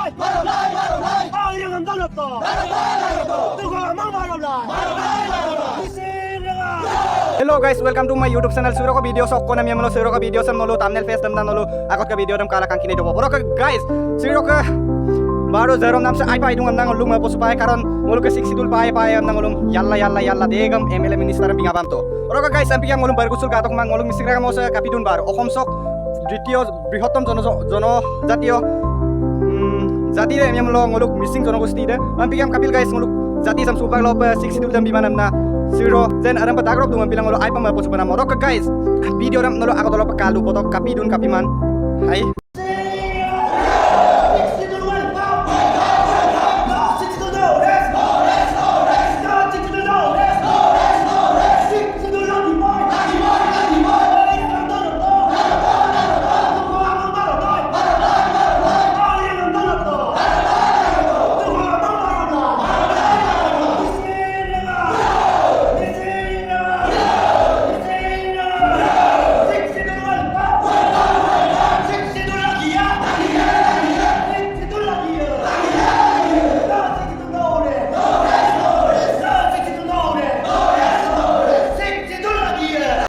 Hello guys, welcome to my YouTube channel. Suro ko video sok ko na miya molo suro ko video san molo thumbnail face dam dan molo akot ka video dam kala kan kini do poro ka guys. Suro ka baru jarom nam sa ai pai dung nang ulung ma posu pai karon molo ka siksi dul pai nang ulung yalla degam MLA minister bingabam to. Poro ka guys ampi yang ulung bar kusul katok mang ulung misira mo sa kapidun bar okom sok দ্বিতীয় বৃহত্তম জনজাতীয় জাতি রে আমি মলো ngoluk missing জনগোষ্ঠী দে আমি পিয়াম Kapil guys ngoluk জাতি sam supang lop 60 dul dam bimanam na zero zen aram patagrok dung bilang ngolo ai pam posu bana morok guys video ram ngolo ako dolop kalu potok kapidun kapiman hai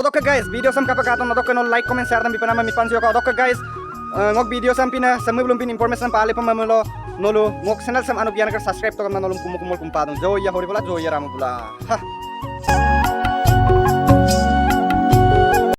Oke guys, video sam kapakaton oke no like comment share tambi panama mitpansyo ka oke guys ngok video sam pina samui belum pin information pale pamamelo nolo ngok channel sam anu bian ka subscribe to kam nolo kumul kumpadon joya hori bola joya ramu bola